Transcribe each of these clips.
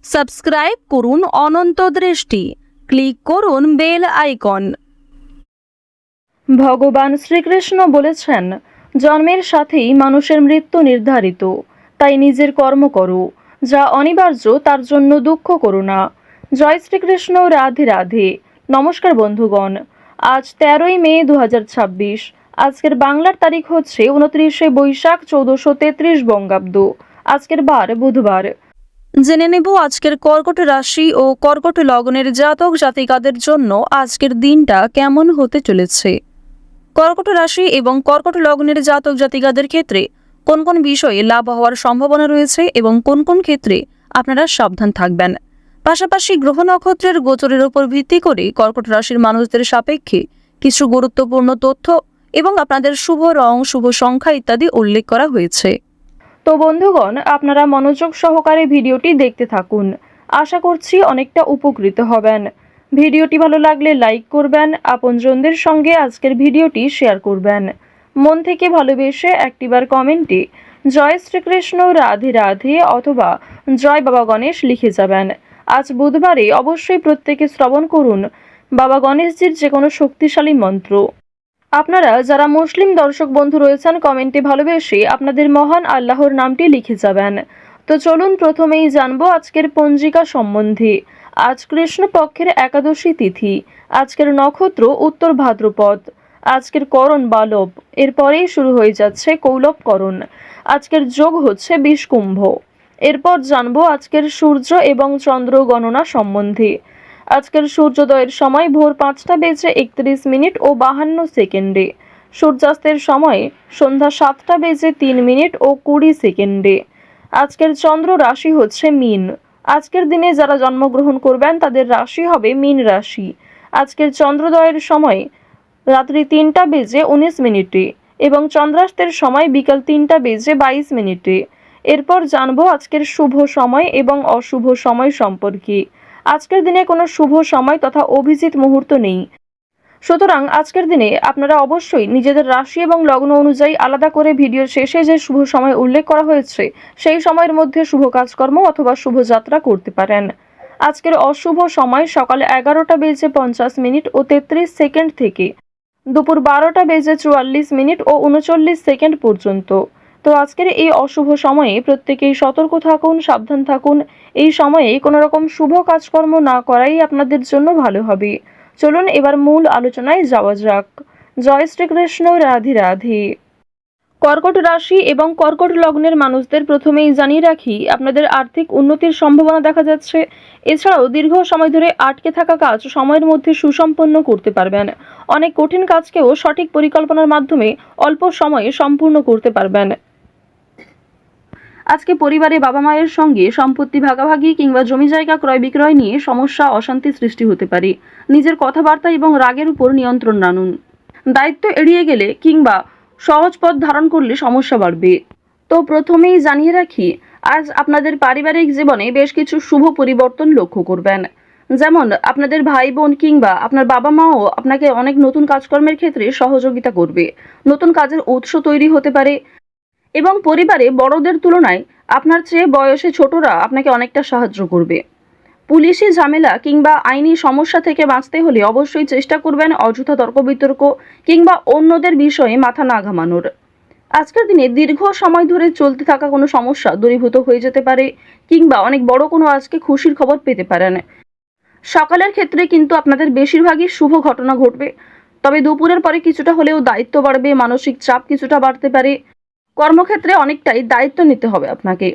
Subscribe করুন অনন্ত দৃষ্টি, click করুন বেল আইকন। ভগবান শ্রীকৃষ্ণ বলেছেন, জন্মের সাথেই মানুষের মৃত্যু নির্ধারিত, তাই নিজের কর্ম করো, যা অনিবার্য তার জন্য দুঃখ করো না। জয় শ্রীকৃষ্ণ, রাধে রাধে। নমস্কার বন্ধুগণ, আজ 13ই মে 2026। আজকের বাংলার তারিখ হচ্ছে 29শে বৈশাখ 1433 বঙ্গাব্দ। আজকের বার বুধবার। জেনে নেব আজকের কর্কট রাশি ও কর্কট লগ্নের জাতক জাতিকাদের জন্য আজকের দিনটা কেমন হতে চলেছে। কর্কট রাশি এবং কর্কট লগ্নের জাতক জাতিকাদের ক্ষেত্রে কোন কোন বিষয়ে লাভ হওয়ার সম্ভাবনা রয়েছে এবং কোন কোন ক্ষেত্রে আপনারা সাবধান থাকবেন। পাশাপাশি গ্রহ নক্ষত্রের গোচরের উপর ভিত্তি করে কর্কট রাশির মানুষদের সাপেক্ষে কিছু গুরুত্বপূর্ণ তথ্য এবং আপনাদের শুভ রং, শুভ সংখ্যা ইত্যাদি উল্লেখ করা হয়েছে। তো বন্ধুগণ, আপনারা মনোযোগ সহকারে ভিডিওটি দেখতে থাকুন। আশা করছি অনেকটা উপকৃত হবেন। ভিডিওটি ভালো লাগলে লাইক করবেন, আপনজনদের সঙ্গে আজকের ভিডিওটি শেয়ার করবেন। মন থেকে ভালোবেসে একটিবার কমেন্টে জয় শ্রীকৃষ্ণ, রাধে রাধে অথবা জয় বাবা গণেশ লিখে যাবেন। আজ বুধবারে অবশ্যই প্রত্যেকে শ্রবণ করুন বাবা গণেশজির যে কোনো শক্তিশালী মন্ত্র। আপনারা যারা মুসলিম দর্শক বন্ধু রয়েছেন, কমেন্টে ভালোবেসে আপনাদের মহান আল্লাহর নামটি লিখে যাবেন। তো চলুন প্রথমেই জানবো আজকের পঞ্জিকা সম্বন্ধে। আজ কৃষ্ণপক্ষের একাদশী তিথি। আজকের নক্ষত্র উত্তর ভাদ্রপদ। আজকের করণ বালব, এরপরেই শুরু হয়ে যাচ্ছে কৌলবকরণ। আজকের যোগ হচ্ছে বিষকুম্ভ। এরপর জানবো আজকের সূর্য এবং চন্দ্র গণনা সম্বন্ধে। আজকের সূর্যোদয়ের সময় ভোর 5টা বেজে 31 মিনিট ও 52 সেকেন্ডে। সূর্যাস্তের সময় সন্ধ্যা 7টা বেজে 3 মিনিট ও 20 সেকেন্ডে। আজকের চন্দ্র রাশি হচ্ছে মীন। আজকের দিনে যারা জন্মগ্রহণ করবেন তাদের রাশি হবে মীন রাশি। আজকের চন্দ্রোদয়ের সময় রাত্রি 3টা বেজে 19 মিনিটে এবং চন্দ্রাস্তের সময় বিকাল 3টা বেজে 22 মিনিটে। এরপর জানবো আজকের শুভ সময় এবং অশুভ সময় সম্পর্কে। আজকের দিনে কোনো শুভ সময় তথা অভিজিৎ মুহূর্ত নেই, সুতরাং আজকের দিনে আপনারা অবশ্যই নিজেদের রাশি এবং লগ্ন অনুযায়ী আলাদা করে ভিডিওর শেষে যে শুভ সময় উল্লেখ করা হয়েছে সেই সময়ের মধ্যে শুভ কাজকর্ম অথবা শুভ যাত্রা করতে পারেন। আজকের অশুভ সময় সকাল 11টা বেজে 50 মিনিট ও 33 সেকেন্ড থেকে দুপুর 12টা বেজে 44 মিনিট ও 39 সেকেন্ড পর্যন্ত। তো আজকের এই অশুভ সময়ে প্রত্যেকেই সতর্ক থাকুন, সাবধান থাকুন। এই সময়ে কোনো রকম শুভ কাজকর্ম না করাই আপনাদের জন্য ভালো হবে। চলুন এবার মূল আলোচনায় যাওয়া যাক। জয় শ্রীকৃষ্ণ, রাধে রাধে। কর্কট রাশি এবং কর্কট লগ্নের মানুষদের প্রথমেই জানিয়ে রাখি, আপনাদের আর্থিক উন্নতির সম্ভাবনা দেখা যাচ্ছে। এছাড়াও দীর্ঘ সময় ধরে আটকে থাকা কাজ সময়ের মধ্যে সুসম্পন্ন করতে পারবেন। অনেক কঠিন কাজকেও সঠিক পরিকল্পনার মাধ্যমে অল্প সময়ে সম্পূর্ণ করতে পারবেন। আজকে পরিবারে বাবা মায়ের সঙ্গে সম্পত্তি ভাগাভাগি কিংবা জমি জায়গা ক্রয় বিক্রয় নিয়ে সমস্যা, অশান্তি সৃষ্টি হতে পারে। নিজের কথাবার্তা এবং রাগের উপর নিয়ন্ত্রণ আনুন। দায়িত্ব এড়িয়ে গেলে কিংবা সহজ পথ ধারণ করলে সমস্যা বাড়বে। তো প্রথমেই জানিয়ে রাখি, আজ আপনাদের পারিবারিক জীবনে বেশ কিছু শুভ পরিবর্তন লক্ষ্য করবেন। যেমন আপনাদের ভাই বোন কিংবা আপনার বাবা মাও আপনাকে অনেক নতুন কাজকর্মের ক্ষেত্রে সহযোগিতা করবে। নতুন কাজের উৎস তৈরি হতে পারে এবং পরিবারে বড়দের তুলনায় আপনার চেয়ে বয়সে ছোটরা আপনাকে অনেকটা সাহায্য করবে। পুলিশি ঝামেলা কিংবা আইনি সমস্যা থেকে বাঁচতে হলে অবশ্যই চেষ্টা করবেন অযথা তর্ক বিতর্ক কিংবা অন্যদের বিষয়ে মাথা না ঘামানোর। আজকের দিনে দীর্ঘ সময় ধরে চলতে থাকা কোনো সমস্যা দূরীভূত হয়ে যেতে পারে কিংবা অনেক বড় কোনো আজকে খুশির খবর পেতে পারেন। সকালের ক্ষেত্রে কিন্তু আপনাদের বেশিরভাগই শুভ ঘটনা ঘটবে, তবে দুপুরের পরে কিছুটা হলেও দায়িত্ব বাড়বে, মানসিক চাপ কিছুটা বাড়তে পারে। কর্মক্ষেত্রে অনেকটাই দায়িত্ব নিতে হবে আপনাকে,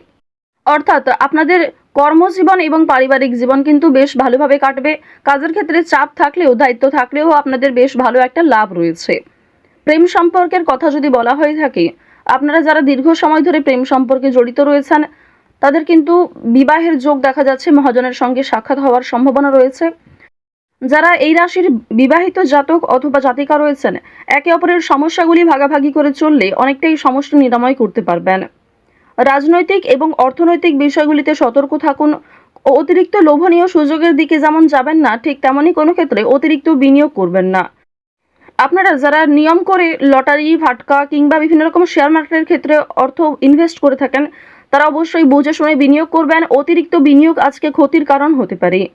অর্থাৎ আপনাদের কর্মজীবন এবং পারিবারিক জীবন কিন্তু বেশ ভালোভাবে কাটবে। কাজের ক্ষেত্রে চাপ থাকলেও দায়িত্ব থাকলেও আপনাদের বেশ ভালো একটা লাভ রয়েছে। প্রেম সম্পর্কের কথা যদি বলা হয়ে থাকে, আপনারা যারা দীর্ঘ সময় ধরে প্রেম সম্পর্কে জড়িত রয়েছেন তাদের কিন্তু বিবাহের যোগ দেখা যাচ্ছে, মহাজনের সঙ্গে সাক্ষাৎ হওয়ার সম্ভাবনা রয়েছে। যারা এই রাশির বিবাহিত জাতক অথবা জাতিকা রয়েছেন, একে অপরের সমস্যাগুলি ভাগাভাগি করে চললে অনেকটাই সমস্যা নিরাময় করতে পারবেন। রাজনৈতিক এবং অর্থনৈতিক বিষয়গুলিতে সতর্ক থাকুন। অতিরিক্ত লোভনীয় সুযোগের দিকে যেমন যাবেন না, ঠিক তেমনই কোনো ক্ষেত্রে অতিরিক্ত বিনিয়োগ করবেন না। আপনারা যারা নিয়ম করে লটারি, ফাটকা কিংবা বিভিন্ন রকম শেয়ার মার্কেটের ক্ষেত্রে অর্থ ইনভেস্ট করে থাকেন, তারা অবশ্যই বুঝে শুনে বিনিয়োগ করবেন। অতিরিক্ত বিনিয়োগ আজকে ক্ষতির কারণ হতে পারে।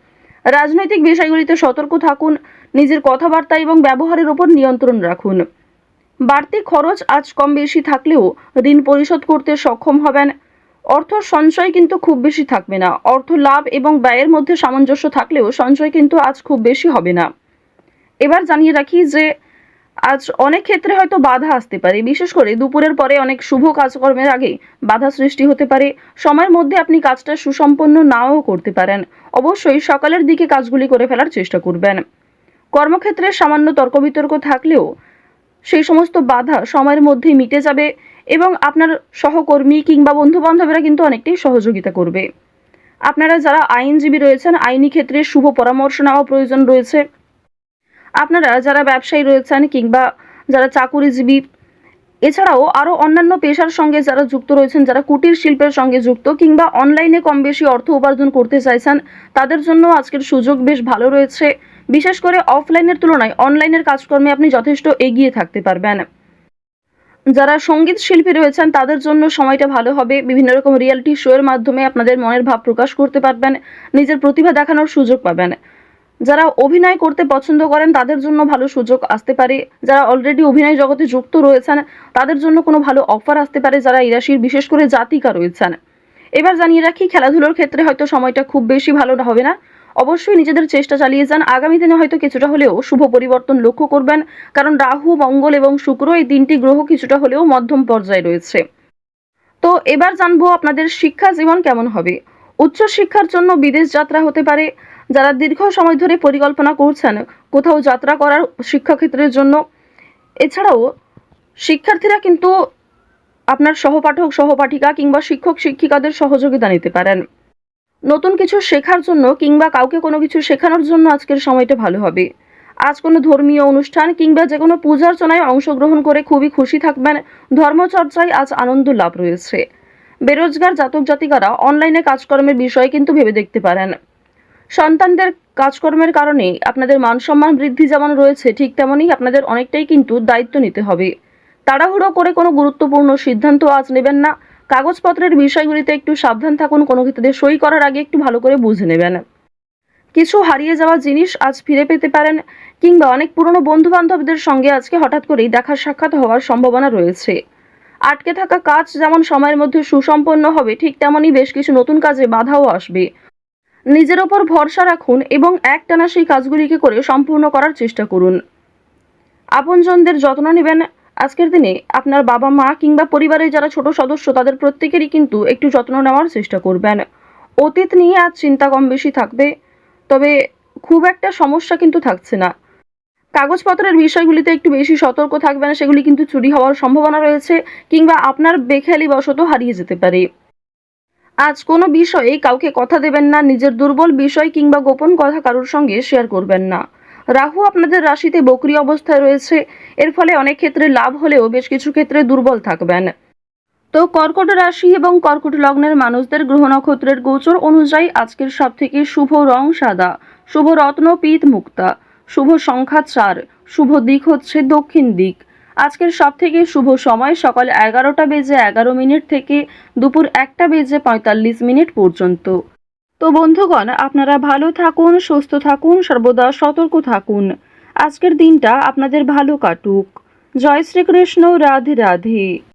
রাজনৈতিক বিষয়গুলিতে সতর্ক থাকুন। নিজের কথাবার্তা এবং ব্যবহারের উপর নিয়ন্ত্রণ রাখুন। বাড়তি খরচ আজ কম বেশি থাকলেও ঋণ পরিশোধ করতে সক্ষম হবেন। অর্থ সঞ্চয় কিন্তু খুব বেশি থাকবে না। অর্থ লাভ এবং ব্যয়ের মধ্যে সামঞ্জস্য থাকলেও সঞ্চয় কিন্তু আজ খুব বেশি হবে না। এবার জানিয়ে রাখি যে আজ অনেক ক্ষেত্রে হয়তো বাধা আসতে পারে। বিশেষ করে দুপুরের পরে অনেক শুভ কাজকর্মের আগে বাধা সৃষ্টি হতে পারে। সময়ের মধ্যে আপনি কাজটা সুসম্পন্ন নাও করতে পারেন। অবশ্যই সকালের দিকে কাজগুলি করে ফেলার চেষ্টা করবেন। কর্মক্ষেত্রে সামান্য তর্ক বিতর্ক থাকলেও সেই সমস্ত বাধা সময়ের মধ্যেই মিটে যাবে এবং আপনার সহকর্মী কিংবা বন্ধু-বান্ধবেরা কিন্তু অনেকটাই সহযোগিতা করবে। আপনারা যারা আইনজীবী রয়েছেন, আইনি ক্ষেত্রে শুভ পরামর্শ নেওয়া প্রয়োজন রয়েছে। আপনারা যারা ব্যবসায়ী রয়েছেন কিংবা যারা চাকুরিজীবী, এছাড়াও আরও অন্যান্য পেশার সঙ্গে যারা যুক্ত রয়েছেন, যারা কুটির শিল্পের সঙ্গে যুক্ত কিংবা অনলাইনে কম বেশি অর্থ উপার্জন করতে চাইছেন, তাদের জন্য আজকের সুযোগ বেশ ভালো রয়েছে। বিশেষ করে অফলাইনের তুলনায় অনলাইনের কাজকর্মে আপনি যথেষ্ট এগিয়ে থাকতে পারবেন। যারা সঙ্গীত শিল্পী রয়েছেন তাদের জন্য সময়টা ভালো হবে। বিভিন্ন রকম রিয়েলিটি শো এর মাধ্যমে আপনাদের মনের ভাব প্রকাশ করতে পারবেন, নিজের প্রতিভা দেখানোর সুযোগ পাবেন। যারা অভিনয় করতে পছন্দ করেন তাদের জন্য ভালো সুযোগ আসতে পারে। যারা অলরেডি অভিনয় জগতে যুক্ত রয়েছেন তাদের জন্য কোনো ভালো অফার আসতে পারে, যারা এই রাশির বিশেষ করে জাতিকা রয়েছেন। এবার জানিয়ে রাখি, খেলাধুলোর ক্ষেত্রে হয়তো সময়টা খুব বেশি ভালো হবে না। অবশ্যই নিজেদের চেষ্টা চালিয়ে যান। আগামী দিনে হয়তো কিছুটা হলেও শুভ পরিবর্তন লক্ষ্য করবেন, কারণ রাহু, মঙ্গল এবং শুক্র এই তিনটি গ্রহ কিছুটা হলেও মধ্যম পর্যায়ে রয়েছে। তো এবার জানবো আপনাদের শিক্ষা জীবন কেমন হবে। উচ্চ শিক্ষার জন্য বিদেশ যাত্রা হতে পারে। যারা দীর্ঘ সময় ধরে পরিকল্পনা করছেন কোথাও যাত্রা করার শিক্ষাক্ষেত্রের জন্য, এছাড়াও শিক্ষার্থীরা কিন্তু আপনার সহপাঠক সহপাঠিকা কিংবা শিক্ষক শিক্ষিকাদের সহযোগিতা নিতে পারেন। নতুন কিছু শেখার জন্য কিংবা কাউকে কোনো কিছু শেখানোর জন্য আজকের সময়টা ভালো হবে। আজ কোনো ধর্মীয় অনুষ্ঠান কিংবা যে কোনো পূজার্চনায় অংশগ্রহণ করে খুবই খুশি থাকবেন। ধর্মচর্চায় আজ আনন্দ লাভ রয়েছে। বেরোজগার জাতক জাতিকারা অনলাইনে কাজকর্মের বিষয়ে কিন্তু ভেবে দেখতে পারেন। সন্তানদের কাজকর্মের কারণে আপনাদের মান সম্মান বৃদ্ধি যেমন রয়েছে, ঠিক তেমনই আপনাদের অনেকটাই কিন্তু দায়িত্ব নিতে হবে। তাড়াহুড়ো করে কোনো গুরুত্বপূর্ণ সিদ্ধান্ত আজ নেবেন না। কাগজপত্রের বিষয়গুলিতে একটু সাবধান থাকুন। কোনো ক্ষেত্রে সই করার আগে একটু ভালো করে বুঝে নেবেন। কিছু হারিয়ে যাওয়া জিনিস আজ ফিরে পেতে পারেন কিংবা অনেক পুরনো বন্ধু বান্ধবদের সঙ্গে আজকে হঠাৎ করেই দেখা সাক্ষাৎ হওয়ার সম্ভাবনা রয়েছে। আটকে থাকা কাজ যেমন সময়ের মধ্যে সুসম্পন্ন হবে, ঠিক তেমনই বেশ কিছু নতুন কাজে বাধাও আসবে। নিজের ওপর ভরসা রাখুন এবং একটানা সেই কাজগুলিকে করে সম্পূর্ণ করার চেষ্টা করুন। আপনজনদের যত্ন নেবেন। আজকের দিনে আপনার বাবা মা কিংবা পরিবারের যারা ছোট সদস্য তাদের প্রত্যেকেরই কিন্তু একটু যত্ন নেওয়ার চেষ্টা করবেন। অতীত নিয়ে আজ চিন্তা কম বেশি থাকবে, তবে খুব একটা সমস্যা কিন্তু থাকছে না। কাগজপত্রের বিষয়গুলিতে একটু বেশি সতর্ক থাকবেন, সেগুলি কিন্তু চুরি হওয়ার সম্ভাবনা রয়েছে কিংবা আপনার বেখেয়ালি বশত হারিয়ে যেতে পারে। আজ কোনো বিষয়ে কাউকে কথা দেবেন না। নিজের দুর্বল বিষয় কিংবা গোপন কথা কারোর সঙ্গে শেয়ার করবেন না। রাহু আপনাদের রাশিতে বক্রী অবস্থায় রয়েছে। এর ফলে অনেক ক্ষেত্রে লাভ হলেও বেশ কিছু ক্ষেত্রে দুর্বল থাকবেন। তো কর্কট রাশি এবং কর্কট লগ্নের মানুষদের গ্রহ নক্ষত্রের গোচর অনুযায়ী আজকের সবথেকে শুভ রং সাদা, শুভ রত্ন পিত মুক্তা, শুভ সংখ্যা 4, শুভ দিক হচ্ছে দক্ষিণ দিক। আজকের সবথেকে শুভ সময় সকাল 11:11 থেকে দুপুর 1:45 পর্যন্ত। তো বন্ধুগণ, আপনারা ভালো থাকুন, সুস্থ থাকুন, সর্বদা সতর্ক থাকুন। আজকের দিনটা আপনাদের ভালো কাটুক। জয় শ্রীকৃষ্ণ। রাধে রাধে।